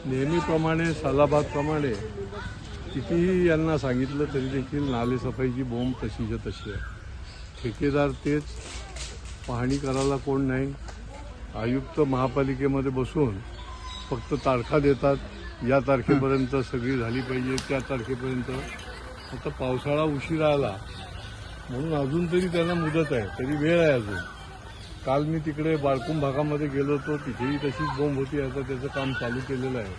नेहमीप्रमाणे सालाबादप्रमाणे कितीही यांना सांगितलं तरी देखील नालेसफाईची बोंब तशीच्या तशी आहे. ठेकेदार तेच, पाहणी करायला कोण नाही. आयुक्त महापालिकेमध्ये बसून फक्त तारखा देतात, या तारखेपर्यंत सगळी झाली पाहिजे, त्या तारखेपर्यंत. आता पावसाळा उशिरा आला म्हणून अजून तरी त्यांना मुदत आहे, तरी वेळ आहे अजून. काल मी तिकडे बाळकुंभ भागामध्ये गेलो होतो, तिथेही तशीच बोंब होती. आता त्याचं काम चालू केलेलं आहे.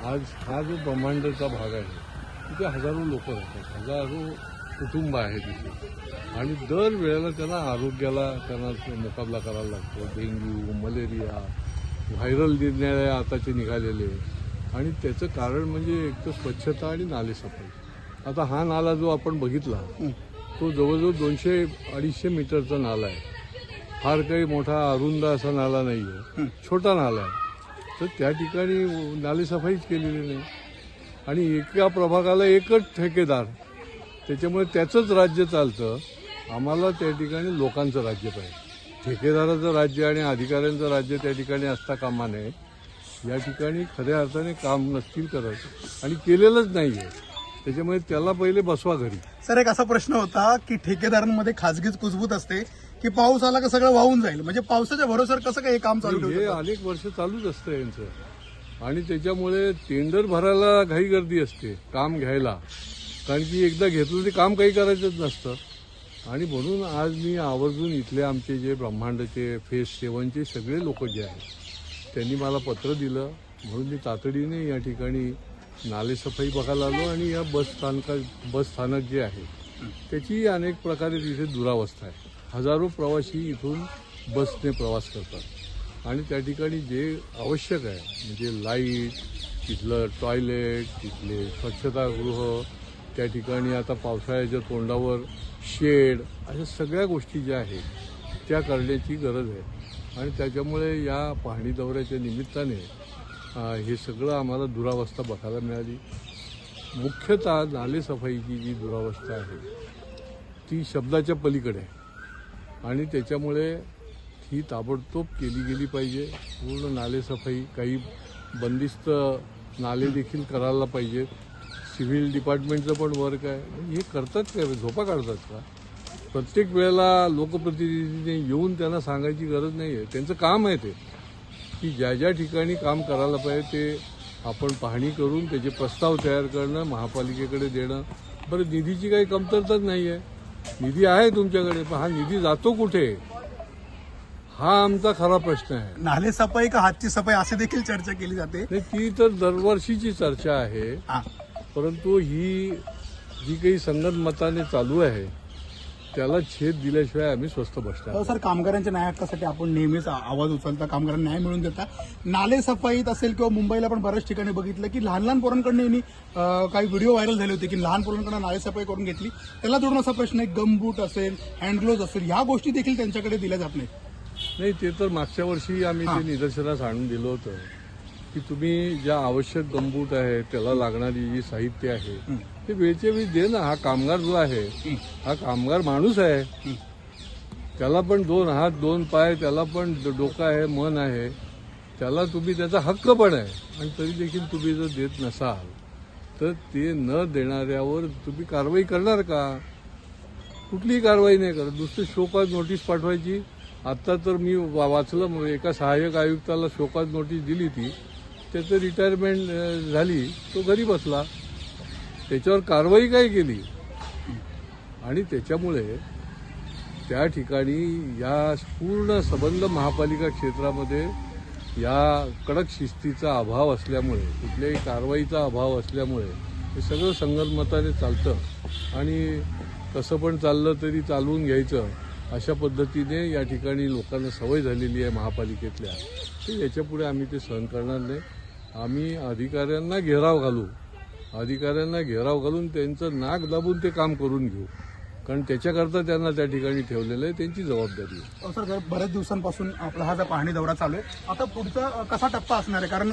आज हा जो ब्रह्मांडचा भाग आहे तिथे हजारो लोक राहतात, हजारो कुटुंब आहे तिथे, आणि दर वेळेला त्यांना आरोग्याला त्यांना मुकाबला करायला लागतो. डेंग्यू, मलेरिया, व्हायरल निर्णय आताचे निघालेले, आणि त्याचं कारण म्हणजे एक तर स्वच्छता आणि नालेसफाई. आता हा नाला जो आपण बघितला तो जवळजवळ 200-250 मीटरचा नाला आहे. फार काही मोठा अरुंद असा नाला नाही आहे, छोटा नाला आहे. तर त्या ठिकाणी नालेसफाईच केलेली नाही, आणि एका प्रभागाला एकच ठेकेदार, त्याच्यामुळे त्याचंच राज्य चालतं. आम्हाला त्या ठिकाणी लोकांचं राज्य पाहिजे. ठेकेदाराचं राज्य आणि अधिकाऱ्यांचं राज्य त्या ठिकाणी असता कामा नये. या ठिकाणी खऱ्या अर्थाने काम नसतील करत आणि केलेलंच नाही आहे, त्याच्यामुळे त्याला पहिले बसवा घरी. सर, एक असा प्रश्न होता की ठेकेदारांमध्ये खाजगीच कुजबूत असते की पाऊस आला का सगळं वाहून जाईल, म्हणजे पावसाच्या भरोश्यावर कसं काय हे काम चालू हे ठेवतात? अनेक वर्ष चालूच असतं यांचं, आणि त्याच्यामुळे टेंडर भरायला घाई गर्दी असते काम घ्यायला, कारण की एकदा घेतलं ते काम काही करायचंच नसतं. आणि म्हणून आज मी आवर्जून इथले आमचे जे ब्रह्मांडाचे फेज 7चे सगळे लोक जे आहेत त्यांनी मला पत्र दिलं, म्हणून मी तातडीने या ठिकाणी नालेसफाई बघायला आलो. आणि या बस स्थानक जे आहे त्याची अनेक प्रकारे तिथे दुरावस्था आहे. हजारो प्रवासी इथून बसने प्रवास करतात, आणि त्या ठिकाणी जे आवश्यक आहे म्हणजे लाईट, तिथलं टॉयलेट, तिथले स्वच्छतागृह, त्या ठिकाणी आता पावसाळ्याच्या तोंडावर शेड, अशा सगळ्या गोष्टी ज्या आहेत त्या करण्याची गरज आहे. आणि त्याच्यामुळे या पाहणी दौऱ्याच्या निमित्ताने हे सगळं आम्हाला दुरावस्था बघायला मिळाली. मुख्यतः नालेसफाईची जी दुरावस्था आहे ती शब्दाच्या पलीकडे आहे, आणि त्याच्यामुळे ही ताबडतोब केली गेली पाहिजे. पूर्ण नालेसफाई, काही बंदिस्त नाले देखील करायला पाहिजेत. सिव्हिल डिपार्टमेंटचं पण वर्क आहे. हे करतात काय, झोपा काढतात का? प्रत्येक वेळेला लोकप्रतिनिधीने येऊन त्यांना सांगायची गरज नाही आहे. त्यांचं काम आहे ते, की ज्या ज्या ठिकाणी काम करायला पाहिजे ते आपण पाहणी करून त्याचे प्रस्ताव तयार करणं, महापालिकेकडे देणं. बरं, निधीची काही कमतरताच नाही आहे, निधी आहे तुमच्याकडे, पण हा निधी जातो कुठे, हा आमचा खरा प्रश्न आहे. नाले सफाई का हातची सफाई असे देखील चर्चा केली जाते. नाही, ती तर दरवर्षीची चर्चा आहे, परंतु ही जी काही संगत मताने चालू आहे त्याला छेद दिल्याशिवाय आम्ही स्वस्थ बसणार. सर, कामगारांच्या न्याय हक्कासाठी आपण नेहमीच आवाज उचलता, कामगारांना न्याय मिळवून देता. नाले सफाईत असेल किंवा मुंबईला पण बऱ्याच ठिकाणी बघितलं की लहान लहान पोरांकडनं यांनी काही व्हिडिओ व्हायरल झाले होते की लहान पोरांकडनं नाले सफाई करून घेतली. त्याला जोडून असा प्रश्न आहे, गमबूट असेल, हँडग्लोव्ज असेल, ह्या गोष्टी देखील त्यांच्याकडे दिल्या जात नाहीत. नाही, ते तर मागच्या वर्षी आम्ही ते निदर्शनास आणून दिलं होतं की तुम्ही ज्या आवश्यक गमबूट आहे, त्याला लागणारी जी साहित्य आहे ते वेळच्या वेळी दे ना. हा कामगार जो आहे हा कामगार माणूस आहे, त्याला पण 2 हात 2 पाय, त्याला पण डोकं आहे, मन आहे, त्याला तुम्ही त्याचा हक्क पण आहे. आणि तरी देखील तुम्ही जर देत नसाल तर ते न देणाऱ्यावर तुम्ही कारवाई करणार का? कुठलीही कारवाई नाही करत, नुसतं शोकॉज नोटीस पाठवायची. आत्ता तर मी वाचलं, एका सहाय्यक आयुक्ताला शोकॉज नोटीस दिली ती, त्याचं रिटायरमेंट झाली, तो घरी बसला, त्याच्यावर कारवाई काय केली. आणि त्याच्यामुळे त्या ठिकाणी या पूर्ण संबंध महापालिका क्षेत्रामध्ये या कडक शिस्तीचा अभाव असल्यामुळे, कुठल्याही कारवाईचा अभाव असल्यामुळे हे सगळं संगनमताने चालतं, आणि कसं पण चाललं तरी चालवून घ्यायचं अशा पद्धतीने या ठिकाणी लोकांना सवय झालेली आहे महापालिकेतल्या. तर याच्यापुढे आम्ही ते सहन करणार नाही. आम्ही अधिकाऱ्यांना घेराव घालून त्यांचं नाक दाबून ते काम करून घेऊ, कारण त्याच्याकरता त्यांना त्या ठिकाणी ठेवलेलं आहे, त्यांची जबाबदारी आहे. सर, बऱ्याच दिवसांपासून आपला हा जो पाहणी दौरा चालू आहे, आता पुढचा कसा टप्पा असणार आहे? कारण